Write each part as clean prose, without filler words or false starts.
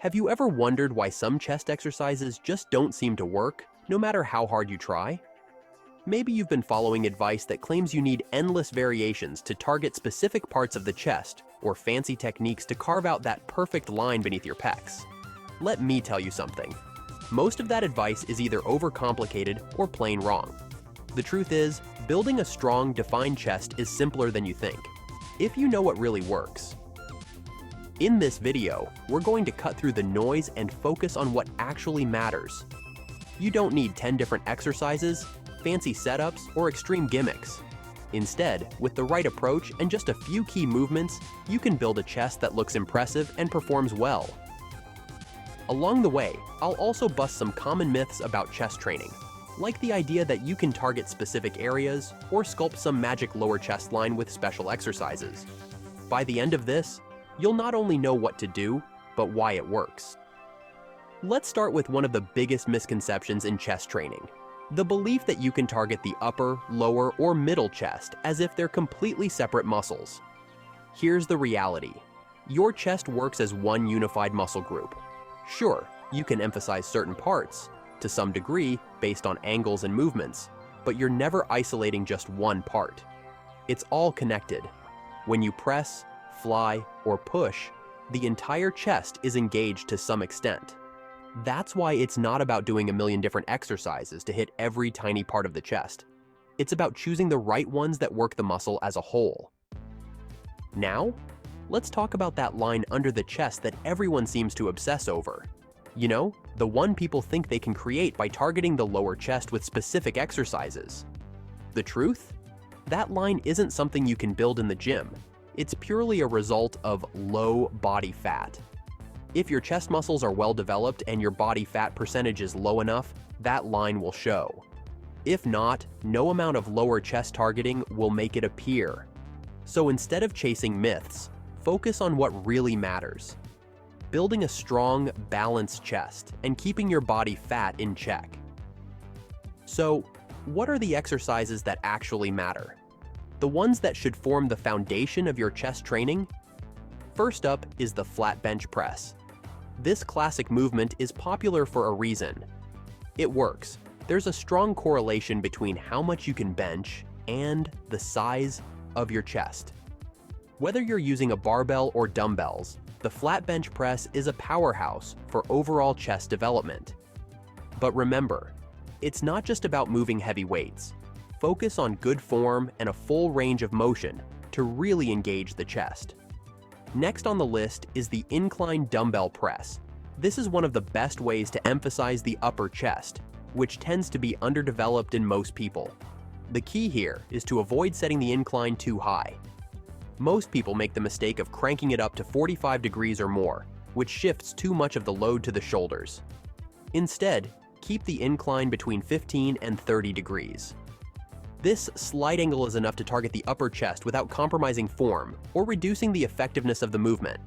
Have you ever wondered why some chest exercises just don't seem to work, no matter how hard you try? Maybe you've been following advice that claims you need endless variations to target specific parts of the chest, or fancy techniques to carve out that perfect line beneath your pecs. Let me tell you something. Most of that advice is either overcomplicated or plain wrong. The truth is, building a strong, defined chest is simpler than you think, if you know what really works. In this video, we're going to cut through the noise and focus on what actually matters. You don't need 10 different exercises, fancy setups, or extreme gimmicks. Instead, with the right approach and just a few key movements, you can build a chest that looks impressive and performs well. Along the way, I'll also bust some common myths about chest training, like the idea that you can target specific areas or sculpt some magic lower chest line with special exercises. By the end of this, you'll not only know what to do, but why it works. Let's start with one of the biggest misconceptions in chest training: the belief that you can target the upper, lower, or middle chest as if they're completely separate muscles. Here's the reality. Your chest works as one unified muscle group. Sure, you can emphasize certain parts, to some degree, based on angles and movements, but you're never isolating just one part. It's all connected. When you press, fly, or push, the entire chest is engaged to some extent. That's why it's not about doing a million different exercises to hit every tiny part of the chest. It's about choosing the right ones that work the muscle as a whole. Now, let's talk about that line under the chest that everyone seems to obsess over. You know, the one people think they can create by targeting the lower chest with specific exercises. The truth? That line isn't something you can build in the gym. It's purely a result of low body fat. If your chest muscles are well developed and your body fat percentage is low enough, that line will show. If not, no amount of lower chest targeting will make it appear. So instead of chasing myths, focus on what really matters: building a strong, balanced chest and keeping your body fat in check. So, what are the exercises that actually matter? The ones that should form the foundation of your chest training? First up is the flat bench press. This classic movement is popular for a reason. It works. There's a strong correlation between how much you can bench and the size of your chest. Whether you're using a barbell or dumbbells, the flat bench press is a powerhouse for overall chest development. But remember, it's not just about moving heavy weights. Focus on good form and a full range of motion to really engage the chest. Next on the list is the incline dumbbell press. This is one of the best ways to emphasize the upper chest, which tends to be underdeveloped in most people. The key here is to avoid setting the incline too high. Most people make the mistake of cranking it up to 45 degrees or more, which shifts too much of the load to the shoulders. Instead, keep the incline between 15 and 30 degrees. This slight angle is enough to target the upper chest without compromising form or reducing the effectiveness of the movement.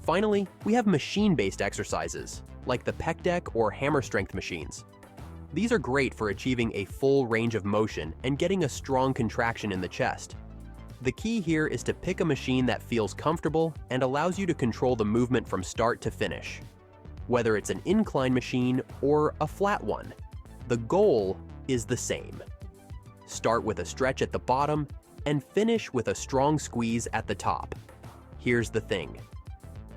Finally, we have machine-based exercises, like the pec deck or hammer strength machines. These are great for achieving a full range of motion and getting a strong contraction in the chest. The key here is to pick a machine that feels comfortable and allows you to control the movement from start to finish. Whether it's an incline machine or a flat one, the goal is the same. Start with a stretch at the bottom and finish with a strong squeeze at the top. Here's the thing.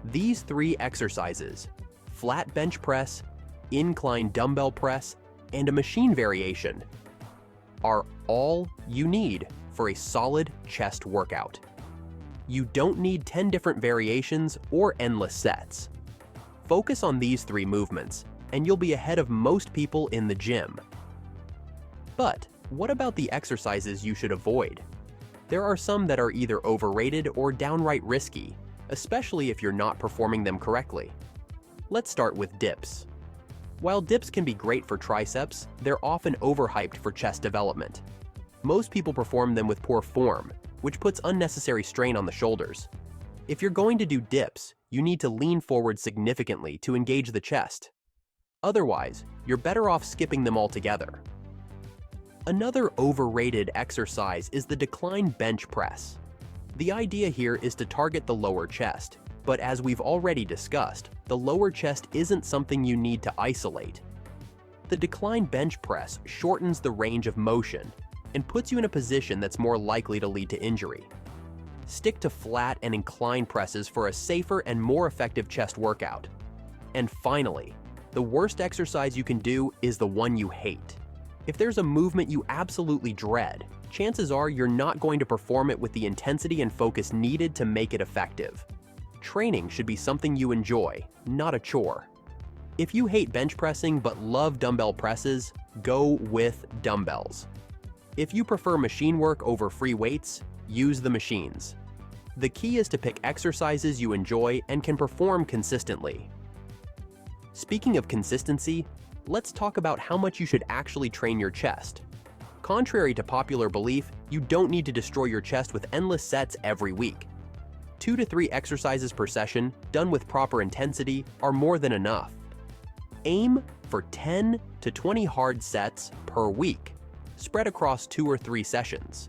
These three exercises, flat bench press, incline dumbbell press, and a machine variation, are all you need for a solid chest workout. You don't need 10 different variations or endless sets. Focus on these three movements, and you'll be ahead of most people in the gym. But what about the exercises you should avoid? There are some that are either overrated or downright risky, especially if you're not performing them correctly. Let's start with dips. While dips can be great for triceps, they're often overhyped for chest development. Most people perform them with poor form, which puts unnecessary strain on the shoulders. If you're going to do dips, you need to lean forward significantly to engage the chest. Otherwise, you're better off skipping them altogether. Another overrated exercise is the decline bench press. The idea here is to target the lower chest, But as we've already discussed, the lower chest isn't something you need to isolate. The decline bench press shortens the range of motion and puts you in a position that's more likely to lead to injury. Stick to flat and incline presses for a safer and more effective chest workout. And finally, the worst exercise you can do is the one you hate. If there's a movement you absolutely dread, chances are you're not going to perform it with the intensity and focus needed to make it effective. Training should be something you enjoy, not a chore. If you hate bench pressing but love dumbbell presses, go with dumbbells. If you prefer machine work over free weights, use the machines. The key is to pick exercises you enjoy and can perform consistently. Speaking of consistency, let's talk about how much you should actually train your chest. Contrary to popular belief, you don't need to destroy your chest with endless sets every week. 2 to 3 exercises per session, done with proper intensity, are more than enough. Aim for 10 to 20 hard sets per week, spread across 2 or 3 sessions.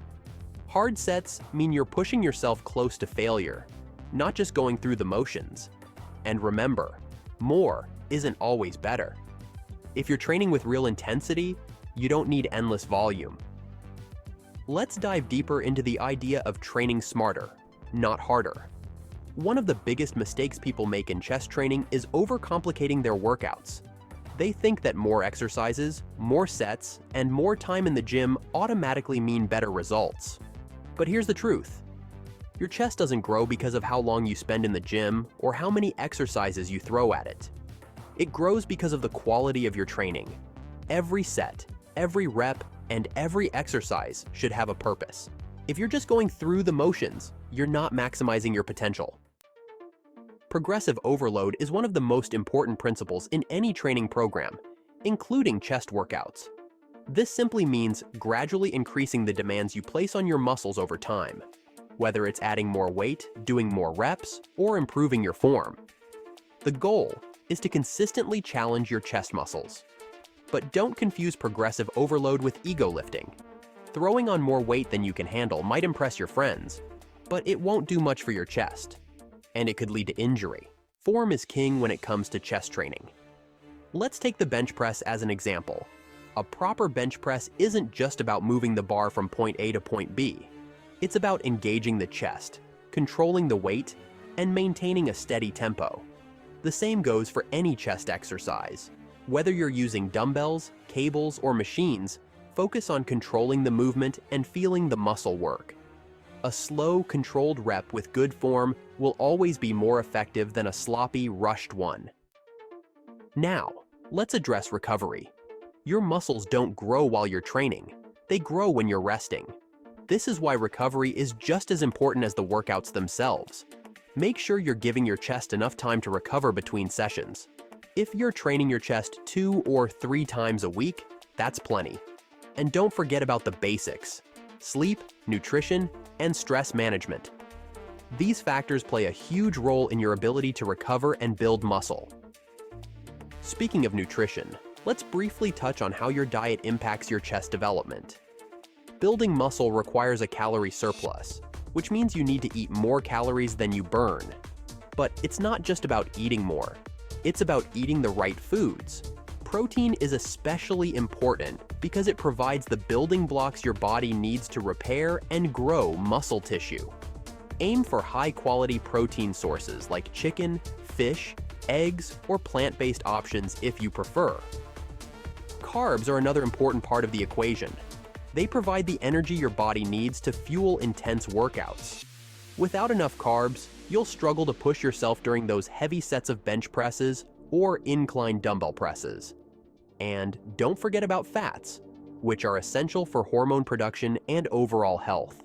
Hard sets mean you're pushing yourself close to failure, not just going through the motions. And remember, more isn't always better. If you're training with real intensity, you don't need endless volume. Let's dive deeper into the idea of training smarter, not harder. One of the biggest mistakes people make in chest training is overcomplicating their workouts. They think that more exercises, more sets, and more time in the gym automatically mean better results. But here's the truth. Your chest doesn't grow because of how long you spend in the gym or how many exercises you throw at it. It grows because of the quality of your training. Every set, every rep, and every exercise should have a purpose. If you're just going through the motions, you're not maximizing your potential. Progressive overload is one of the most important principles in any training program, including chest workouts. This simply means gradually increasing the demands you place on your muscles over time, whether it's adding more weight, doing more reps, or improving your form. The goal is to consistently challenge your chest muscles. But don't confuse progressive overload with ego lifting. Throwing on more weight than you can handle might impress your friends, but it won't do much for your chest, and it could lead to injury. Form is king when it comes to chest training. Let's take the bench press as an example. A proper bench press isn't just about moving the bar from point A to point B. It's about engaging the chest, controlling the weight, and maintaining a steady tempo. The same goes for any chest exercise. Whether you're using dumbbells, cables, or machines, focus on controlling the movement and feeling the muscle work. A slow, controlled rep with good form will always be more effective than a sloppy, rushed one. Now, let's address recovery. Your muscles don't grow while you're training. They grow when you're resting. This is why recovery is just as important as the workouts themselves. Make sure you're giving your chest enough time to recover between sessions. If you're training your chest 2 or 3 times a week, that's plenty. And don't forget about the basics: sleep, nutrition, and stress management. These factors play a huge role in your ability to recover and build muscle. Speaking of nutrition, let's briefly touch on how your diet impacts your chest development. Building muscle requires a calorie surplus, which means you need to eat more calories than you burn. But it's not just about eating more. It's about eating the right foods. Protein is especially important because it provides the building blocks your body needs to repair and grow muscle tissue. Aim for high-quality protein sources like chicken, fish, eggs, or plant-based options if you prefer. Carbs are another important part of the equation. They provide the energy your body needs to fuel intense workouts. Without enough carbs, you'll struggle to push yourself during those heavy sets of bench presses or incline dumbbell presses. And don't forget about fats, which are essential for hormone production and overall health.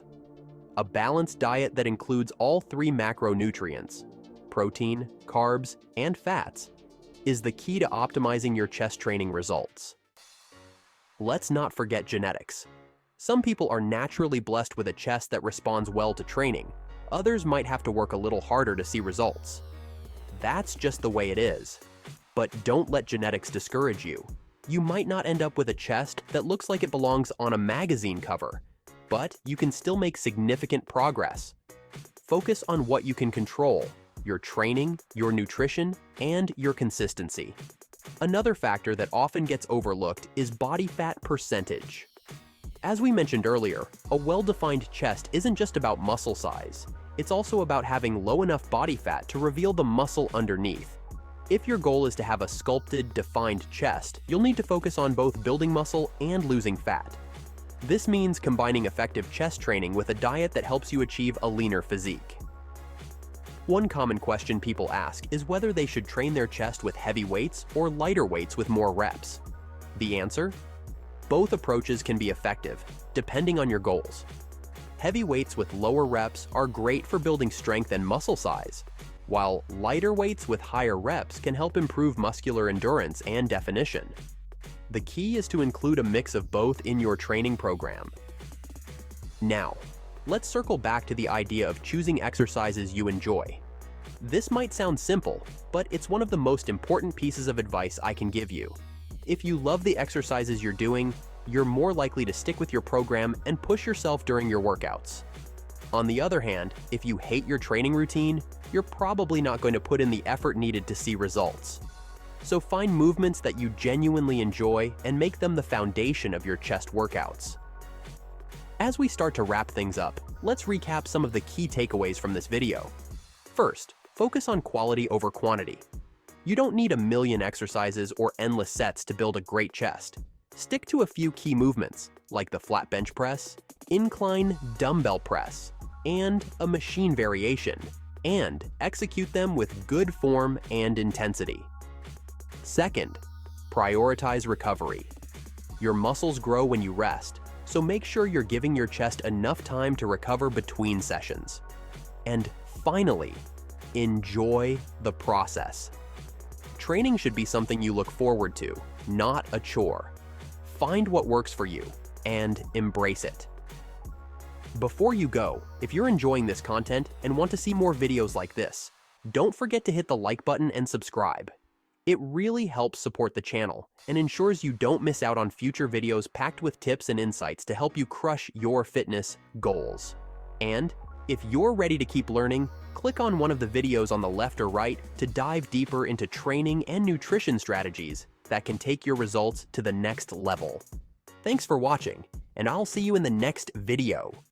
A balanced diet that includes all 3 macronutrients, protein, carbs, and fats, is the key to optimizing your chest training results. Let's not forget genetics. Some people are naturally blessed with a chest that responds well to training. Others might have to work a little harder to see results. That's just the way it is. But don't let genetics discourage you. You might not end up with a chest that looks like it belongs on a magazine cover, but you can still make significant progress. Focus on what you can control, your training, your nutrition, and your consistency. Another factor that often gets overlooked is body fat percentage. As we mentioned earlier, a well-defined chest isn't just about muscle size. It's also about having low enough body fat to reveal the muscle underneath. If your goal is to have a sculpted, defined chest, you'll need to focus on both building muscle and losing fat. This means combining effective chest training with a diet that helps you achieve a leaner physique. One common question people ask is whether they should train their chest with heavy weights or lighter weights with more reps. The answer? Both approaches can be effective, depending on your goals. Heavy weights with lower reps are great for building strength and muscle size, while lighter weights with higher reps can help improve muscular endurance and definition. The key is to include a mix of both in your training program. Now, let's circle back to the idea of choosing exercises you enjoy. This might sound simple, but it's one of the most important pieces of advice I can give you. If you love the exercises you're doing, you're more likely to stick with your program and push yourself during your workouts. On the other hand, if you hate your training routine, you're probably not going to put in the effort needed to see results. So find movements that you genuinely enjoy and make them the foundation of your chest workouts. As we start to wrap things up, let's recap some of the key takeaways from this video. First, focus on quality over quantity. You don't need a million exercises or endless sets to build a great chest. Stick to a few key movements, like the flat bench press, incline dumbbell press, and a machine variation, and execute them with good form and intensity. Second, prioritize recovery. Your muscles grow when you rest, so make sure you're giving your chest enough time to recover between sessions. And finally, enjoy the process. Training should be something you look forward to, not a chore. Find what works for you and embrace it. Before you go, if you're enjoying this content and want to see more videos like this, don't forget to hit the like button and subscribe. It really helps support the channel and ensures you don't miss out on future videos packed with tips and insights to help you crush your fitness goals. And if you're ready to keep learning, click on one of the videos on the left or right to dive deeper into training and nutrition strategies that can take your results to the next level. Thanks for watching, and I'll see you in the next video.